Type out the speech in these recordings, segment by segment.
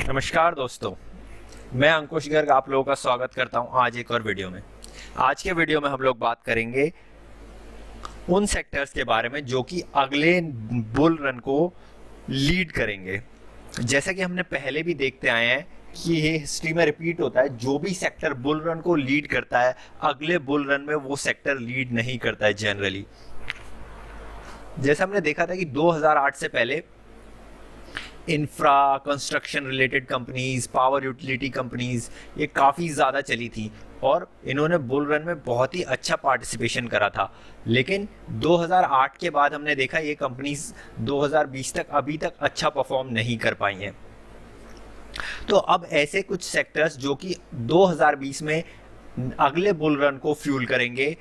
नमस्कार दोस्तों, मैं अंकुश गर्ग आप लोगों का स्वागत करता हूं आज एक और वीडियो में। आज के वीडियो में हम लोग बात करेंगे उन सेक्टर्स के बारे में जो कि अगले बुल रन को लीड करेंगे। जैसा कि हमने पहले भी देखते आए हैं कि ये हिस्ट्री में रिपीट होता है, जो भी सेक्टर बुल रन को लीड करता है अगले बुल रन में वो सेक्टर लीड नहीं करता है जनरली। जैसा हमने देखा था कि 2008 से पहले infra construction related companies, power utility companies ये काफ़ी ज़्यादा चली थी और इन्होंने बुल रन में बहुत ही अच्छा पार्टिसिपेशन करा था। लेकिन 2008 के बाद हमने देखा ये कंपनीज 2020 तक अभी तक अच्छा परफॉर्म नहीं कर पाई हैं। तो अब ऐसे कुछ सेक्टर्स जो कि 2020 में अगले बुल रन को फ्यूल करेंगे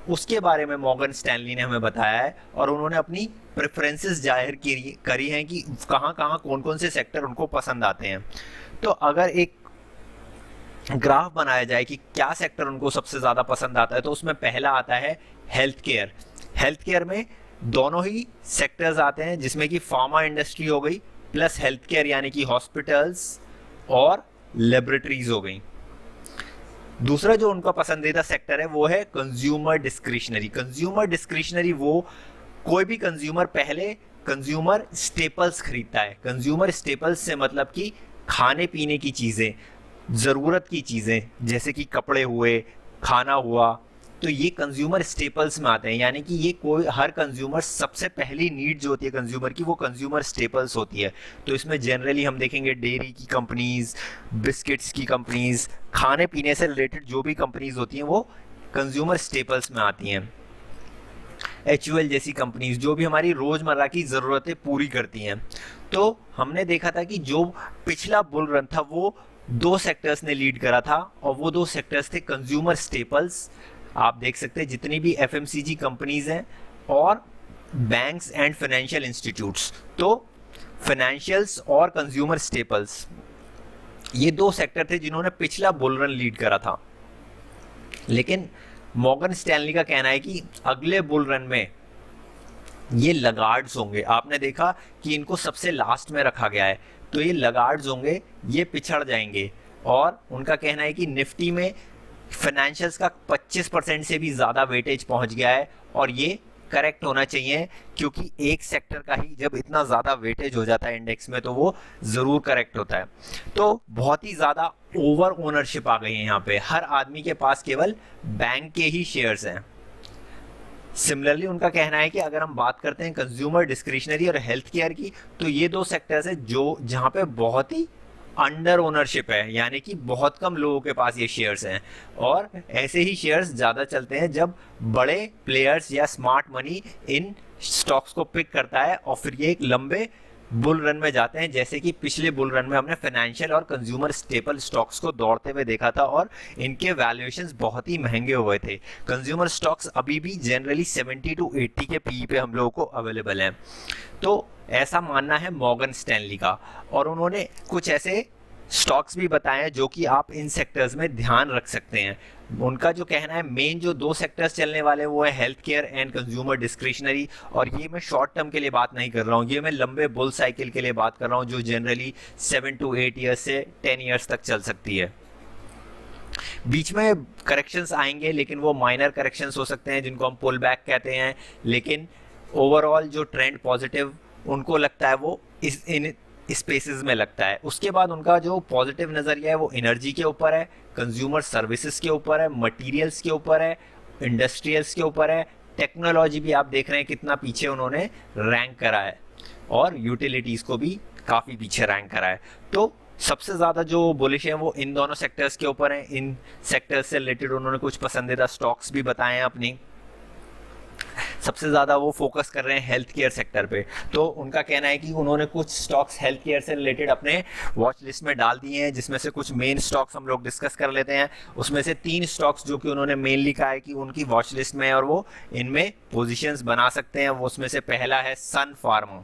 उसके बारे में मॉर्गन स्टैनली ने हमें बताया है और उन्होंने अपनी प्रेफरेंसेस जाहिर करी हैं कि कहाँ कहाँ कौन कौन से सेक्टर उनको पसंद आते हैं। तो अगर एक ग्राफ बनाया जाए कि क्या सेक्टर उनको सबसे ज़्यादा पसंद आता है तो उसमें पहला आता है हेल्थ केयर। हेल्थ केयर में दोनों ही सेक्टर्स आते हैं जिसमें कि फार्मा इंडस्ट्री हो गई प्लस हेल्थ केयर यानी कि हॉस्पिटल्स और लेबोरेटरीज हो गई। दूसरा जो उनका पसंदीदा सेक्टर है वो है कंज्यूमर डिस्क्रिशनरी। कंज्यूमर डिस्क्रिशनरी वो कोई भी कंज्यूमर पहले कंज्यूमर स्टेपल्स खरीदता है। कंज्यूमर स्टेपल्स से मतलब कि खाने पीने की चीज़ें, ज़रूरत की चीज़ें जैसे कि कपड़े हुए, खाना हुआ, तो ये कंज्यूमर स्टेपल्स में आते हैं। यानी कि ये कोई हर कंज्यूमर सबसे पहली नीड जो होती है कंज्यूमर की वो कंज्यूमर स्टेपल्स होती है। तो इसमें जनरली हम देखेंगे डेयरी की कंपनीज, बिस्किट्स की कंपनीज, खाने पीने से रिलेटेड जो भी कंपनीज होती हैं वो कंज्यूमर स्टेपल्स में आती हैं। HUL जैसी कंपनीज जो भी हमारी रोज़मर्रा की ज़रूरतें पूरी करती हैं। तो हमने देखा था कि जो पिछला बुल रन था वो दो सेक्टर्स ने लीड करा था और वो दो सेक्टर्स थे कंज्यूमर स्टेपल्स, आप देख सकते हैं जितनी भी FMCG कंपनीज हैं, और बैंक्स एंड फाइनेंशियल इंस्टीट्यूट्स। तो फाइनेंशियल्स और कंज्यूमर स्टेपल्स ये दो सेक्टर थे जिन्होंने पिछला बुल रन लीड करा था। लेकिन मॉर्गन स्टैनली का कहना है कि अगले बुल रन में ये लगार्ड्स होंगे। आपने देखा कि इनको सबसे लास्ट में रखा गया है, तो ये लगार्ड्स होंगे, ये पिछड़ जाएंगे। और उनका कहना है कि निफ्टी में फाइनेंशियल्स का 25% से भी ज़्यादा वेटेज पहुंच गया है और ये करेक्ट होना चाहिए, क्योंकि एक सेक्टर का ही जब इतना ज़्यादा वेटेज हो जाता है इंडेक्स में तो वो ज़रूर करेक्ट होता है। तो बहुत ही ज़्यादा ओवर ओनरशिप आ गई है यहाँ पे, हर आदमी के पास केवल बैंक के ही शेयर्स हैं। सिमिलरली उनका कहना है कि अगर हम बात करते हैं कंज्यूमर डिस्क्रिशनरी और हेल्थ केयर की, तो ये दो सेक्टर्स है जो जहाँ पे बहुत ही अंडर ओनरशिप है, यानी कि बहुत कम लोगों के पास ये शेयर्स हैं। और ऐसे ही शेयर्स ज़्यादा चलते हैं जब बड़े प्लेयर्स या स्मार्ट मनी इन स्टॉक्स को पिक करता है और फिर ये एक लंबे बुल रन में जाते हैं। जैसे कि पिछले बुल रन में हमने फाइनेंशियल और कंज्यूमर स्टेपल स्टॉक्स को दौड़ते हुए देखा था और इनके वैल्यूएशंस बहुत ही महंगे हुए थे। कंज्यूमर स्टॉक्स अभी भी जनरली 70 to 80 के पीई पे हम लोगों को अवेलेबल हैं। तो ऐसा मानना है मॉर्गन स्टैनली का, और उन्होंने कुछ ऐसे स्टॉक्स भी बताए हैं जो कि आप इन सेक्टर्स में ध्यान रख सकते हैं। उनका जो कहना है मेन जो दो सेक्टर्स चलने वाले हैं वो है health care and consumer discretionary. और ये मैं शॉर्ट टर्म के लिए बात नहीं कर रहा हूँ, ये मैं लंबे बुल साइकिल के लिए बात कर रहा हूँ जो जनरली 7 to 8 ईयर्स से 10 ईयर्स तक चल सकती है। बीच में करेक्शंस आएंगे लेकिन वो माइनर करेक्शंस हो सकते हैं जिनको हम पुल बैक कहते हैं, लेकिन ओवरऑल जो ट्रेंड पॉजिटिव उनको लगता है वो इन स्पेसेस में लगता है। उसके बाद उनका जो पॉजिटिव नज़रिया है वो एनर्जी के ऊपर है, कंज्यूमर सर्विसेज के ऊपर है, मटेरियल्स के ऊपर है, इंडस्ट्रियल्स के ऊपर है, टेक्नोलॉजी भी आप देख रहे हैं कितना पीछे उन्होंने रैंक करा है, और यूटिलिटीज़ को भी काफ़ी पीछे रैंक करा है। तो सबसे ज़्यादा जो बुलिश है वो इन दोनों सेक्टर्स के ऊपर हैं। इन सेक्टर्स से रिलेटेड उन्होंने कुछ पसंदीदा स्टॉक्स भी बताए हैं अपनी। सबसे ज़्यादा वो फोकस कर रहे हैं हेल्थ केयर सेक्टर पे। तो उनका कहना है कि उन्होंने कुछ स्टॉक्स हेल्थ केयर से रिलेटेड अपने वॉच लिस्ट में डाल दिए हैं, जिसमें से कुछ मेन स्टॉक्स हम लोग डिस्कस कर लेते हैं। उसमें से 3 स्टॉक्स जो कि उन्होंने मेनली कहा है कि उनकी वॉच लिस्ट में है और वो इनमें पोजिशंस बना सकते हैं। वो उसमें से पहला है सन फार्मा,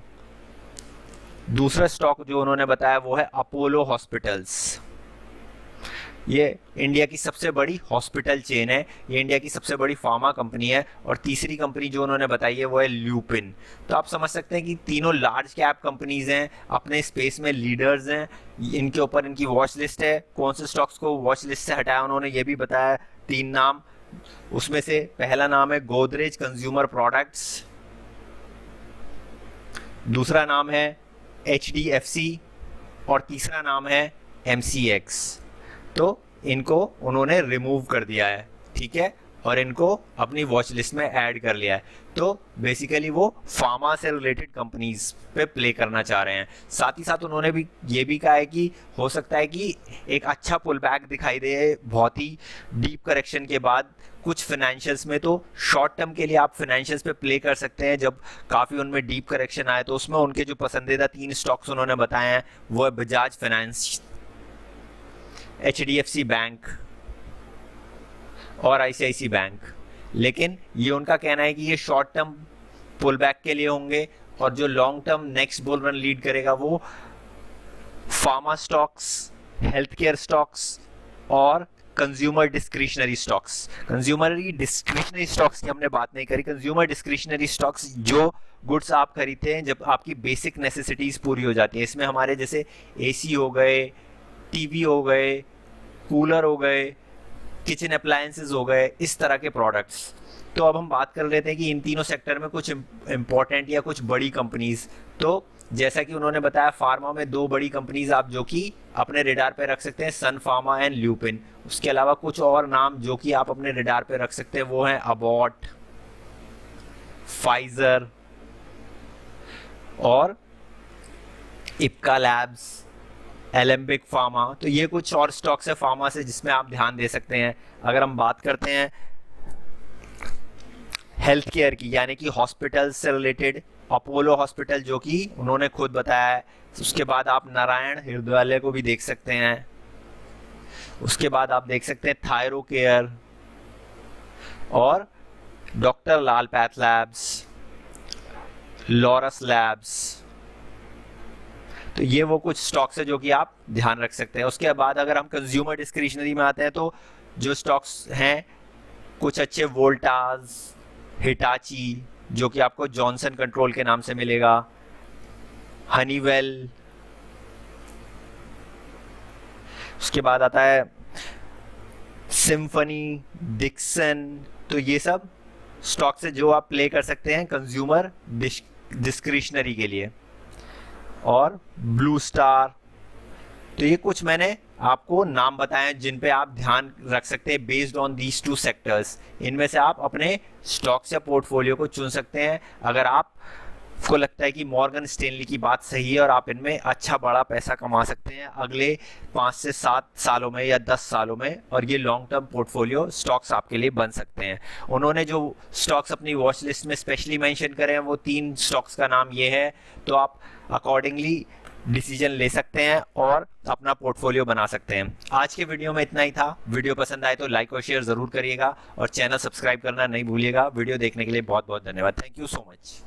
दूसरा स्टॉक जो उन्होंने बताया वो है अपोलो हॉस्पिटल्स, ये इंडिया की सबसे बड़ी हॉस्पिटल चेन है, ये इंडिया की सबसे बड़ी फार्मा कंपनी है। और तीसरी कंपनी जो उन्होंने बताई है वो है ल्यूपिन। तो आप समझ सकते हैं कि तीनों लार्ज कैप कंपनीज हैं, अपने स्पेस में लीडर्स हैं। इनके ऊपर इनकी वॉच लिस्ट है। कौन से स्टॉक्स को वॉच लिस्ट से हटाया उन्होंने ये भी बताया। 3 नाम, उसमें से पहला नाम है गोदरेज कंज्यूमर प्रोडक्ट्स, दूसरा नाम है HDFC और तीसरा नाम है MCX। तो इनको उन्होंने रिमूव कर दिया है, ठीक है, और इनको अपनी वॉच लिस्ट में ऐड कर लिया है। तो बेसिकली वो फार्मा से रिलेटेड कंपनीज पे प्ले करना चाह रहे हैं। साथ ही साथ उन्होंने भी ये भी कहा है कि हो सकता है कि एक अच्छा पुल बैक दिखाई दे बहुत ही डीप करेक्शन के बाद कुछ फाइनेंशियल्स में। तो शॉर्ट टर्म के लिए आप फाइनेंशियल्स पे प्ले कर सकते हैं जब काफ़ी उनमें डीप करेक्शन आए। तो उसमें उनके जो पसंदीदा 3 स्टॉक्स उन्होंने बताए हैं वो है बजाज फाइनेंस, HDFC बैंक और ICICI बैंक। लेकिन ये उनका कहना है कि ये शॉर्ट टर्म पुल बैक के लिए होंगे और जो long term next bull run lead करेगा वो pharma stocks, health care stocks और consumer discretionary stocks. Consumer discretionary stocks की हमने बात नहीं करी। कंज्यूमर डिस्क्रिशनरी स्टॉक्स जो गुड्स आप खरीदते हैं जब आपकी बेसिक नेसेसिटीज पूरी हो जाती है। इसमें हमारे जैसे AC हो गए, TV हो गए, कूलर हो गए, किचन अप्लायंसेस हो गए, इस तरह के प्रोडक्ट्स। तो अब हम बात कर लेते हैं कि इन तीनों सेक्टर में कुछ इम्पोर्टेंट या कुछ बड़ी कंपनीज। तो जैसा कि उन्होंने बताया फार्मा में 2 बड़ी कंपनीज आप जो कि अपने रेडार पे रख सकते हैं, सन फार्मा एंड ल्यूपिन। उसके अलावा कुछ और नाम जो कि आप अपने रेडार पे रख सकते हैं वो हैं अबॉट, फाइजर और इप्का लैब्स, एलेम्बिक फार्मा। तो ये कुछ और स्टॉक्स है फार्मा से जिसमें आप ध्यान दे सकते हैं। अगर हम बात करते हैं हेल्थ केयर की, यानी कि हॉस्पिटल से रिलेटेड, अपोलो हॉस्पिटल जो कि उन्होंने खुद बताया है। उसके बाद आप नारायण हृदयालय को भी देख सकते हैं। उसके बाद आप देख सकते हैं थायरो केयर और डॉक्टर लाल पैथ लैब्स, लॉरस लैब्स। तो ये वो कुछ स्टॉक्स है जो कि आप ध्यान रख सकते हैं। उसके बाद अगर हम कंज्यूमर डिस्क्रिशनरी में आते हैं तो जो स्टॉक्स हैं कुछ अच्छे, वोल्टास, हिटाची जो कि आपको जॉनसन कंट्रोल के नाम से मिलेगा, हनीवेल। उसके बाद आता है सिम्फनी, डिक्सन। तो ये सब स्टॉक्स है जो आप प्ले कर सकते हैं कंज्यूमर डिस्क्रिशनरी के लिए। और ब्लू स्टार। तो ये कुछ मैंने आपको नाम बताए हैं जिन पे आप ध्यान रख सकते हैं बेस्ड ऑन दीज 2 सेक्टर्स। इनमें से आप अपने स्टॉक्स या पोर्टफोलियो को चुन सकते हैं अगर आपको लगता है कि मॉर्गन स्टेनली की बात सही है और आप इनमें अच्छा बड़ा पैसा कमा सकते हैं अगले 5 से 7 सालों में या 10 सालों में, और ये लॉन्ग टर्म पोर्टफोलियो स्टॉक्स आपके लिए बन सकते हैं। उन्होंने जो स्टॉक्स अपनी वॉच लिस्ट में स्पेशली मेंशन करे हैं वो 3 स्टॉक्स का नाम ये है। तो आप अकॉर्डिंगली डिसीजन ले सकते हैं और अपना पोर्टफोलियो बना सकते हैं। आज के वीडियो में इतना ही था। वीडियो पसंद आए तो लाइक और शेयर जरूर करिएगा और चैनल सब्सक्राइब करना नहीं भूलिएगा। वीडियो देखने के लिए बहुत बहुत धन्यवाद। Thank you so much.